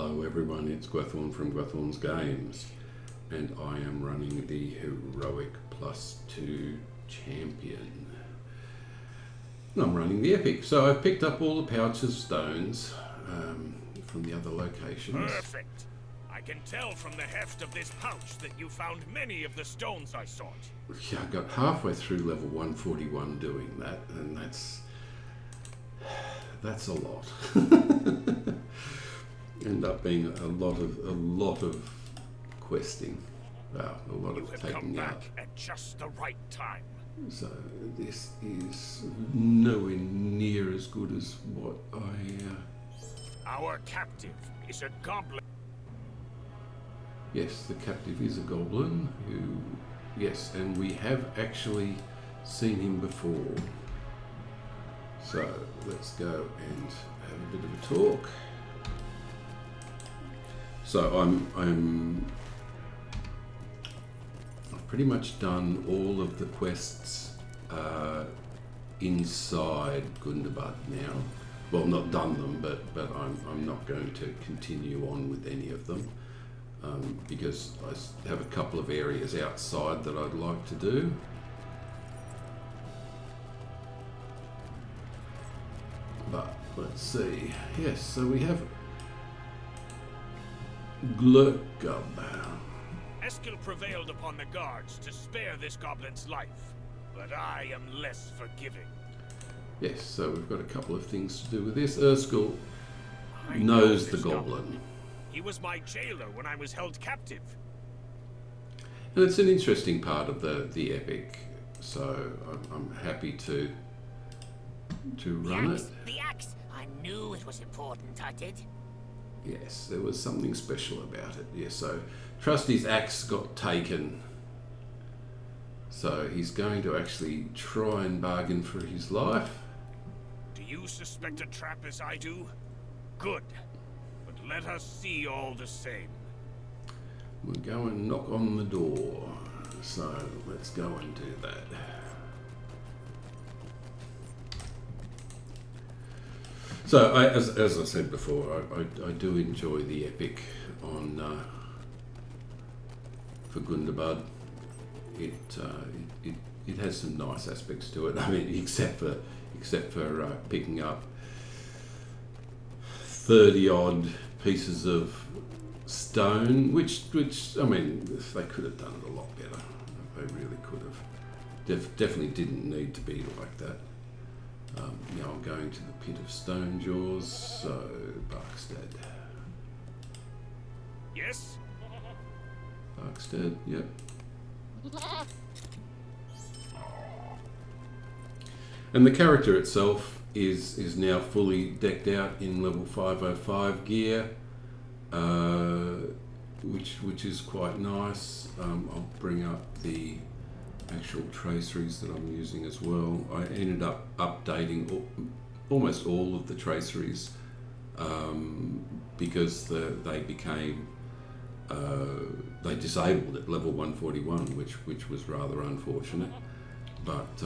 Hello everyone, it's Gwethorn from Gwethorn's Games, and I am running the Heroic +2 Champion. And I'm running the Epic, so I've picked up all the pouch of stones from the other locations. Perfect! I can tell from the heft of this pouch that you found many of the stones I sought. Yeah, I got halfway through level 141 doing that, and that's a lot. End up being a lot of questing. Wow, a lot of taking come back out. at just the right time. So this is nowhere near as good as what Our captive is a goblin. Yes, the captive is a goblin who, yes, and we have actually seen him before. So let's go and have a bit of a talk. So I've pretty much done all of the quests inside Gundabad now. Well, not done them, but I'm not going to continue on with any of them because I have a couple of areas outside that I'd like to do. But let's see. Yes, so we have Gundabad. Eskil prevailed upon the guards to spare this goblin's life, but I am less forgiving. Yes, so we've got a couple of things to do with this. Erskine knows the goblin. He was my jailer when I was held captive. And it's an interesting part of the epic, so I'm happy to run it. The axe! I knew it was important, I did. Yes, there was something special about it. Yes, so Trusty's axe got taken. So he's going to actually try and bargain for his life. Do you suspect a trap as I do? Good. But let us see all the same. We'll go and knock on the door. So let's go and do that. So, as I said before, I do enjoy the epic on for Gundabad. It has some nice aspects to it. I mean, except for picking up 30-odd pieces of stone, which I mean, they could have done it a lot better. They really could have. Definitely didn't need to be like that. Now I'm going to the pit of stone jaws, so Barkstead. Yes? Barkstead, yep. And the character itself is now fully decked out in level 505 gear, which is quite nice. I'll bring up the actual traceries that I'm using as well. I ended up updating almost all of the traceries because they became they disabled at level 141, which was rather unfortunate. But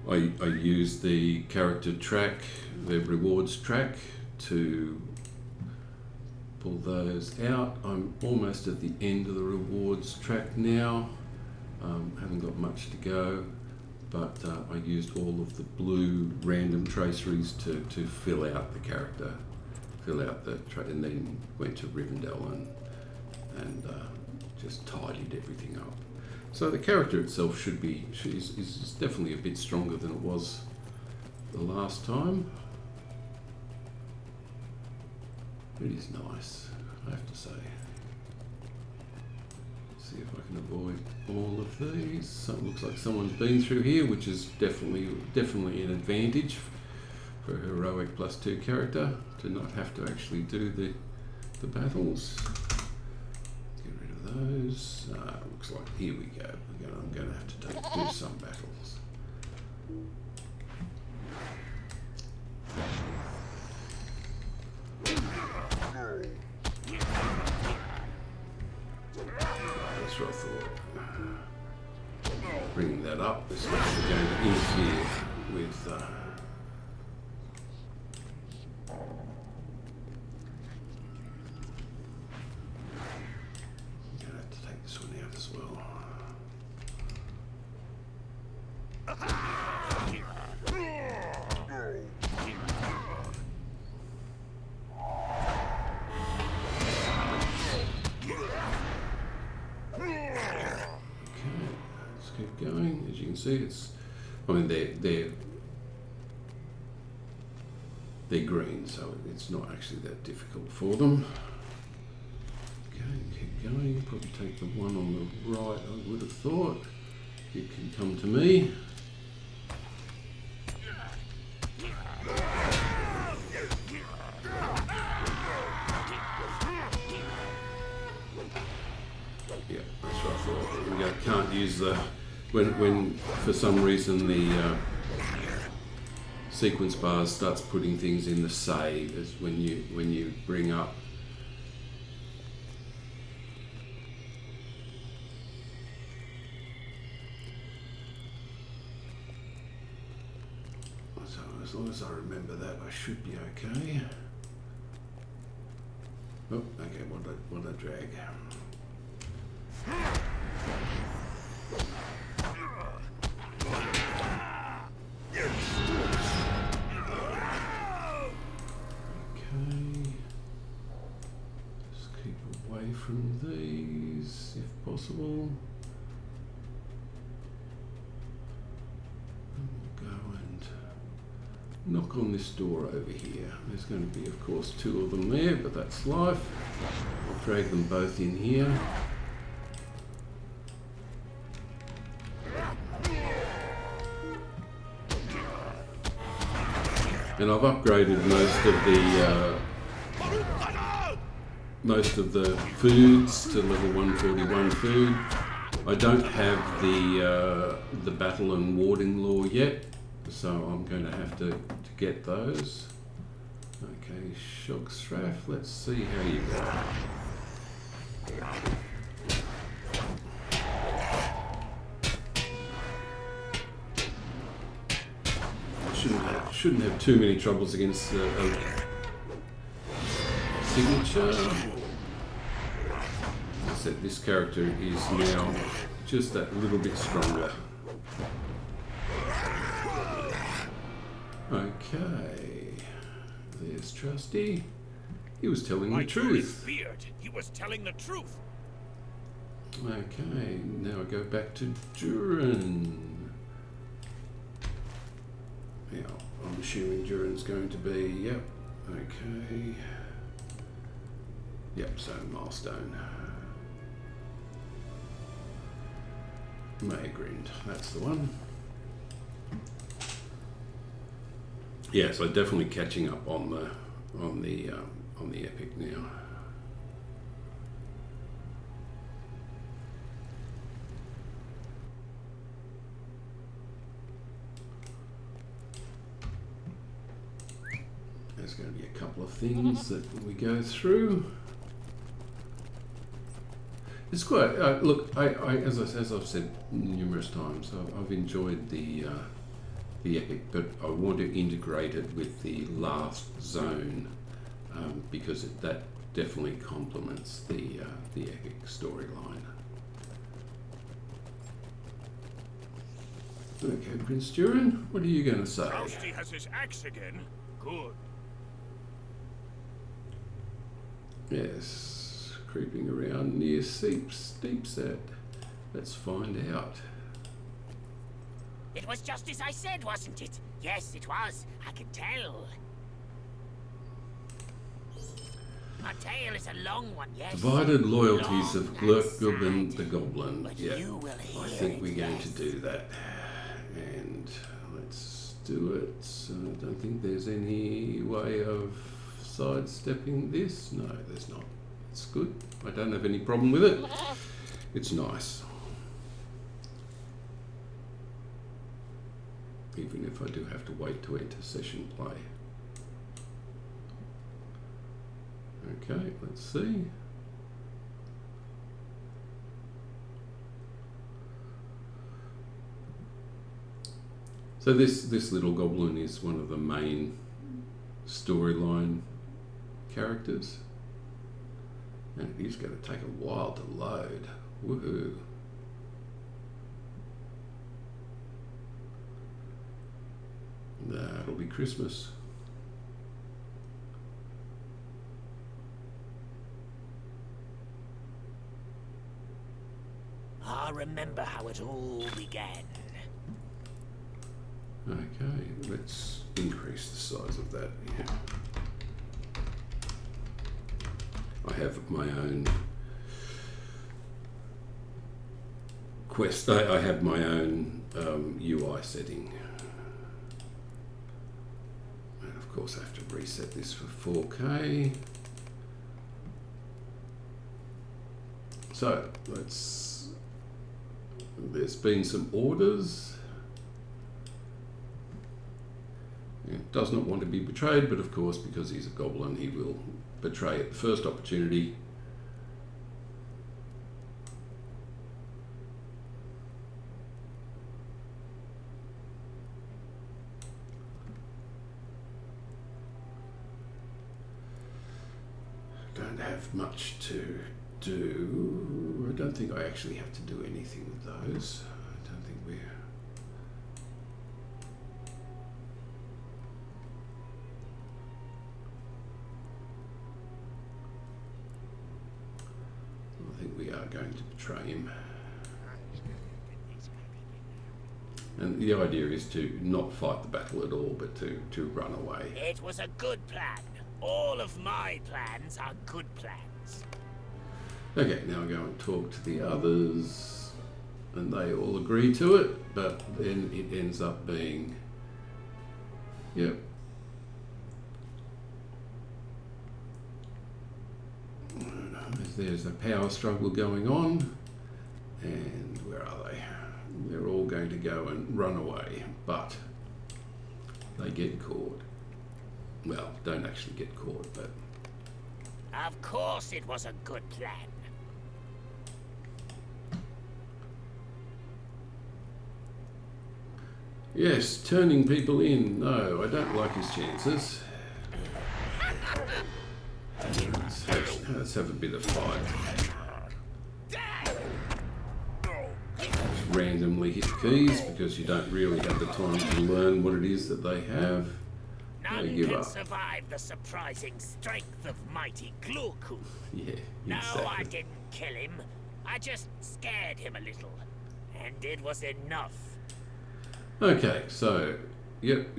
I used the character track, the rewards track, to pull those out. I'm almost at the end of the rewards track now. Haven't got much to go, but I used all of the blue random traceries to fill out the character, and then went to Rivendell and just tidied everything up. So the character itself is definitely a bit stronger than it was the last time. It is nice, I have to say. Let's see if I can avoid all of these. So it looks like someone's been through here, which is definitely an advantage for a Heroic +2 character to not have to actually do the battles. Get rid of those. Looks like here we go. I'm going to have to do some battles. That's what I thought. Bringing that up, this is going to interfere with Let's keep going. As you can see, it's, I mean, they're green, so it's not actually that difficult for them. Okay, keep going. Probably take the one on the right, I would have thought. You can come to me. Yeah, that's what I thought. We can't use the, when for some reason the CequenceBars starts putting things in the save, is when you bring up so as long as I remember that, I should be okay. Oh, okay, what I drag. From these, if possible. And we'll go and knock on this door over here. There's going to be, of course, two of them there, but that's life. I'll drag them both in here. And I've upgraded most of the foods to level 141 food. I don't have the battle and warding law yet, so I'm going to have to get those. Okay, Shogstraff, let's see how you go. Shouldn't have too many troubles against the signature. Except this character is now just that little bit stronger. Okay, there's Trusty. He was telling the truth. Beard. He was telling the truth. Okay, now I go back to Duran. Now, I'm assuming Duran's going to be, yep, okay. Yep, so milestone. Maygrind, that's the one. Yeah, so definitely catching up on the epic now. There's going to be a couple of things that we go through. It's quite look. As I've said numerous times, I've enjoyed the epic, but I want to integrate it with the last zone because that definitely complements the epic storyline. Okay, Prince Duran, what are you going to say? Rousty has his axe again. Good. Yes, creeping around near Steepset. Let's find out. It was just as I said, wasn't it? Yes, it was. I can tell. My tail is a long one, yes. Divided loyalties Long of Glurk and Goblin sad. the Goblin. But Yeah, you will I hear think it, we're going to yes. do that. And let's do it. I don't think there's any way of sidestepping this. No, there's not. It's good. I don't have any problem with it. It's nice. Even if I do have to wait to enter session play. Okay, let's see. So this little goblin is one of the main storyline characters. And he's going to take a while to load. Woohoo. it'll be Christmas. I remember how it all began. Okay, let's increase the size of that. Yeah. I have my own I have my own UI setting. And of course I have to reset this for 4K. So there's been some orders. It does not want to be betrayed, but of course, because he's a goblin, he will betray at the first opportunity. Don't have much to do. I don't think I actually have to do anything with those. I don't think we're... I think we are going to betray him. And the idea is to not fight the battle at all, but to run away. It was a good plan. All of my plans are good plans. Okay, now I go and talk to the others, and they all agree to it, but then it ends up being, yep. There's a power struggle going on, and where are they? They're all going to go and run away, but they get caught. Well, don't actually get caught, but... Of course it was a good plan. Yes, turning people in. No, I don't like his chances. Let's have a bit of fight. Just randomly hit keys because you don't really have the time to learn what it is that they have. None They give can up. survive the surprising strength of mighty Glorku. Yeah, No, exactly. I didn't kill him. I just scared him a little. And it was enough. Okay, so, yep.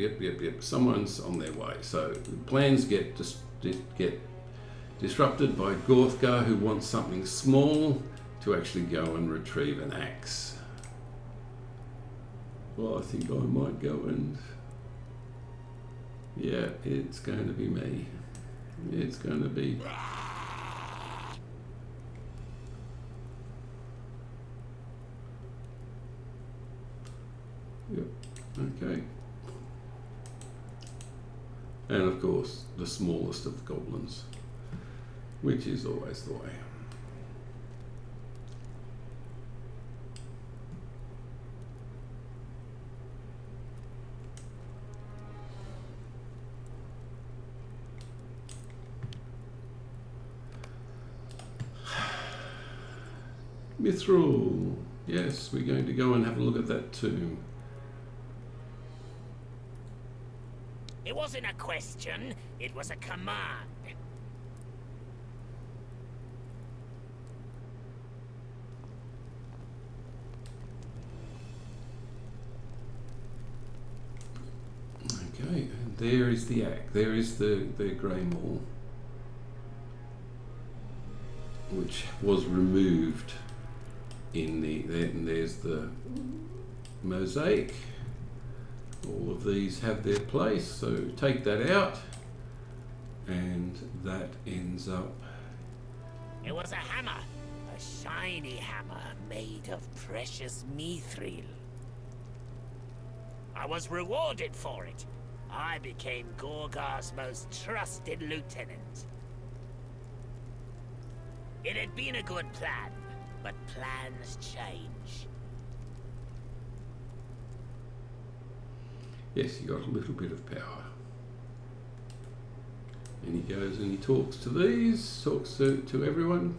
Someone's on their way. So plans get disrupted by Gorthgar, who wants something small to actually go and retrieve an axe. Well, I think I might go and... Yeah, it's going to be me. It's going to be... Yep, okay. And of course, the smallest of the goblins, which is always the way. Mithril. Yes, we're going to go and have a look at that tomb. It wasn't a question, it was a command. Okay, and there is the axe. There is the grey maul, which was removed in the... And there's the mosaic. All of these have their place, so take that out, and that ends up... It was a hammer. A shiny hammer made of precious mithril. I was rewarded for it. I became Gorgar's most trusted lieutenant. It had been a good plan, but plans change. Yes, he got a little bit of power. And he goes and he talks to these, talks to everyone.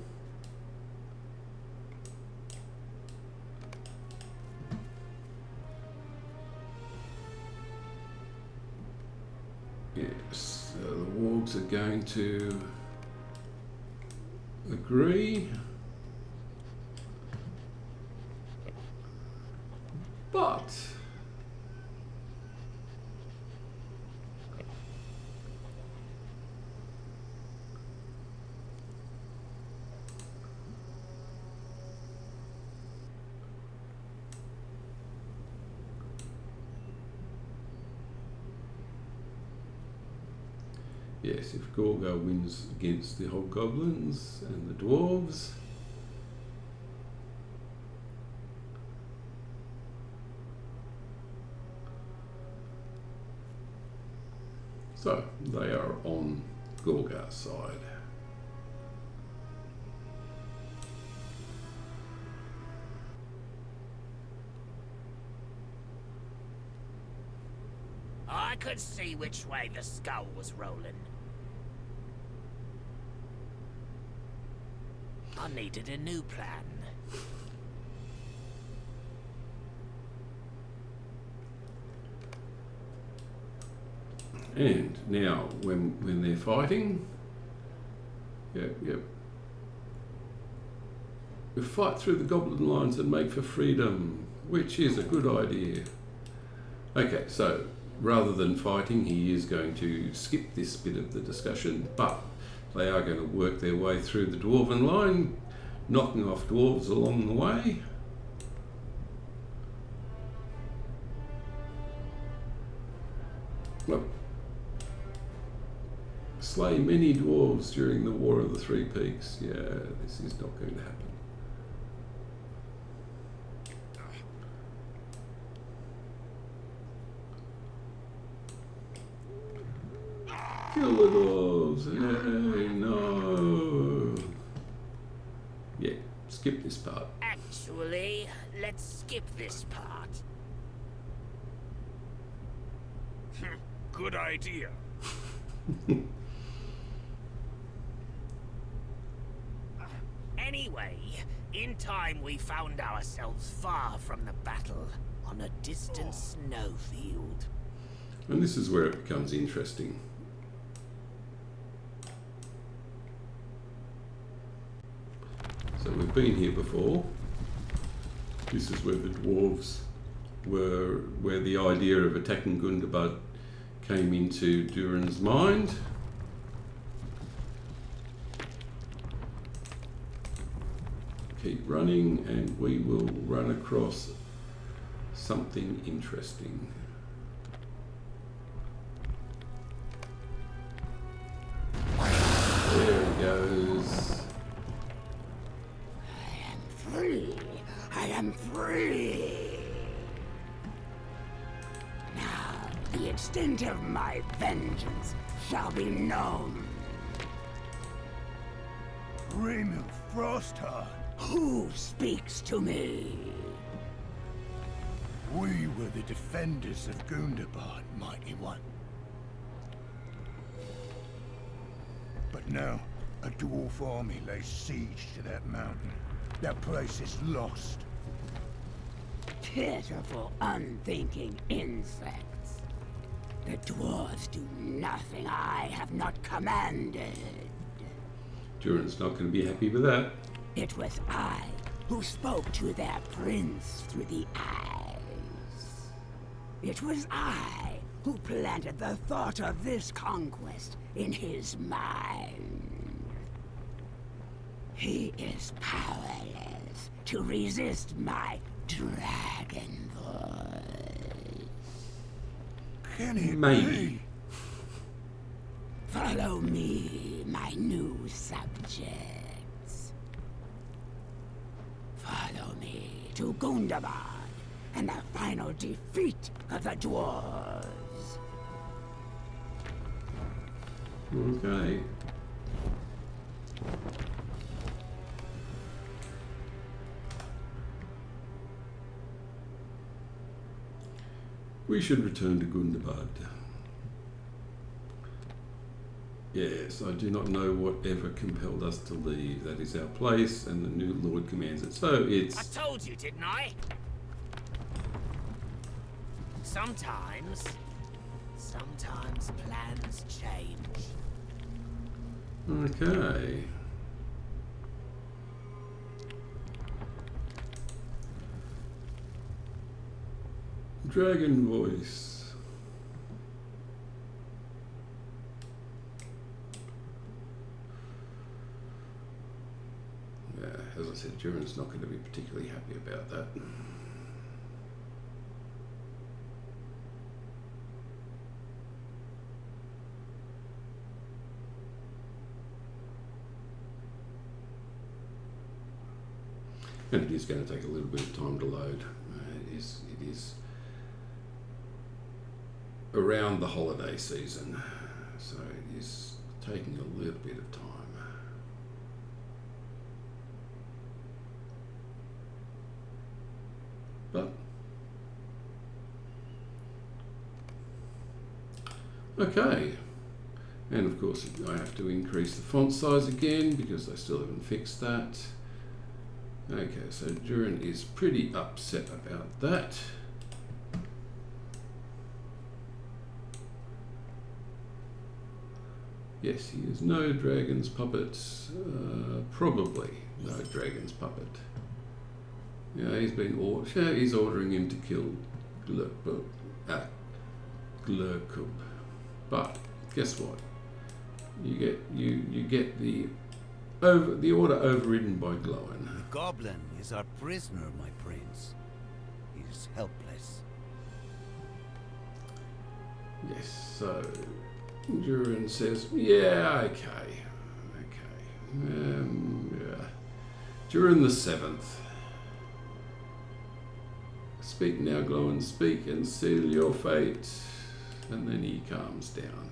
Yes, the wargs are going to agree. But yes, if Gorgo wins against the hobgoblins and the dwarves, so they are on Gorgar's side. I could see which way the skull was rolling. I needed a new plan. And now, when they're fighting, yep, we fight through the goblin lines and make for freedom, which is a good idea. Okay, so rather than fighting, he is going to skip this bit of the discussion, but they are going to work their way through the dwarven line, knocking off dwarves along the way. Well, slay many dwarves during the War of the Three Peaks. Yeah, this is not going to happen. Kill the dwarves! Hey, no! Yeah, skip this part. Actually, let's skip this part. Good idea. Anyway, in time we found ourselves far from the battle, on a distant snowfield. And this is where it becomes interesting. So we've been here before. This is where the dwarves were, where the idea of attacking Gundabad came into Durin's mind. Keep running and we will run across something interesting. There he goes. I am free! I am free! Now, the extent of my vengeance shall be known. Remove Frostheart. Who speaks to me? We were the defenders of Gundabad, Mighty One. But now, a dwarf army lays siege to that mountain. That place is lost. Pitiful, unthinking insects. The dwarves do nothing I have not commanded. Durin's not going to be happy with that. It was I who spoke to their prince through the eyes. It was I who planted the thought of this conquest in his mind. He is powerless to resist my dragon voice. Can it Maybe. be? Follow me, my new subjects. Follow me to Gundabad and the final defeat of the dwarves. Okay. We should return to Gundabad. Yes, I do not know whatever compelled us to leave. That is our place, and the new Lord commands it. So it's... I told you, didn't I? Sometimes, Sometimes plans change. Okay. Dragon voice. Yeah, as I said, Durin's not going to be particularly happy about that. And it is going to take a little bit of time to load. It is around the holiday season, so it is taking a little bit of time. But okay, and of course I have to increase the font size again because I still haven't fixed that. Okay, so Durin is pretty upset about that. Yes, he is no dragon's puppet. Probably no dragon's puppet. Yeah, he's ordering him to kill Glurkub. But guess what? You get the order overridden by Gloin. The goblin is our prisoner, my prince. He's helpless. Yes, so Durin says, yeah, okay. Yeah. Durin the 7th. Speak now, Gloin, speak and seal your fate. And then he calms down.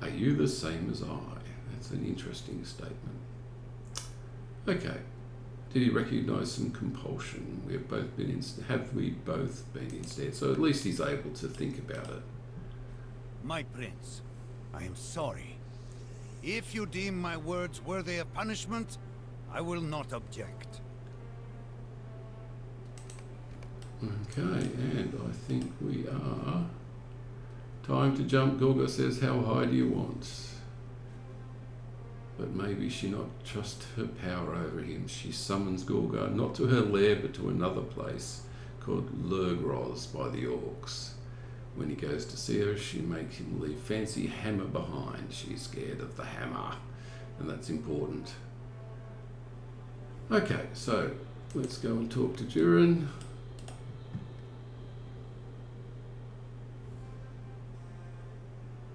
Are you the same as I? That's an interesting statement. Okay. Did he recognise some compulsion? Have we both been instead? So at least he's able to think about it. My prince, I am sorry. If you deem my words worthy of punishment, I will not object. Okay, and I think we are... Time to jump, Gorga says, how high do you want? But maybe she not trust her power over him. She summons Gorga not to her lair but to another place called Lurgros by the orcs. When he goes to see her, she makes him leave fancy hammer behind. She's scared of the hammer, and that's important. Okay, so let's go and talk to Durin.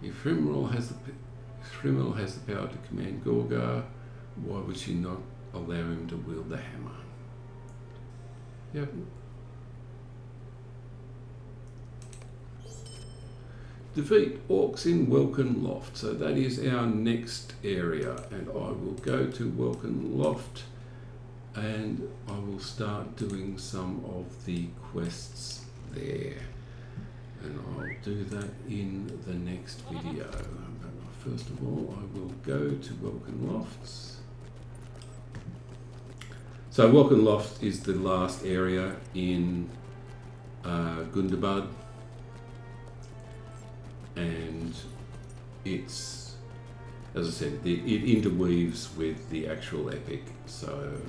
If Hrimril has the power to command Gorga, why would she not allow him to wield the hammer? Yep. Defeat orcs in Welkin Loft. So that is our next area, and I will go to Welkin Loft and I will start doing some of the quests there. And I'll do that in the next video. But first of all, I will go to Welkin Lofts. So Welkin Loft is the last area in Gundabad, and it's, as I said, it interweaves with the actual epic, so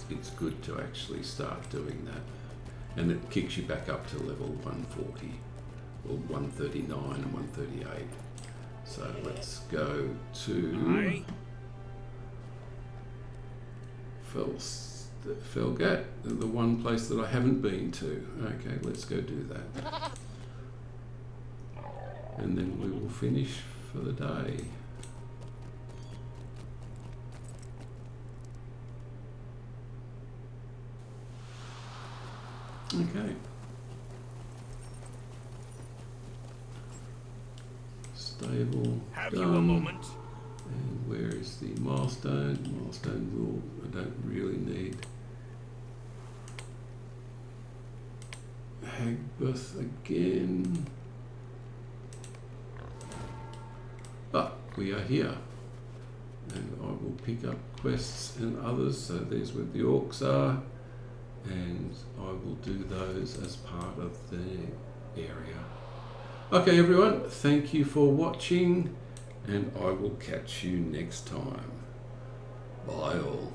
it's good to actually start doing that. And it kicks you back up to level 140, or 139 and 138. So let's go to Felgat, the one place that I haven't been to. Okay, let's go do that. And then we will finish for the day. Okay. Stable. Have done. you a moment? And where is the milestone? Milestone rule I don't really need. Hagbeth again. But we are here. And I will pick up quests and others. So there's where the orcs are. and I will do those as part of the area. Okay everyone, thank you for watching, and I will catch you next time. Bye all.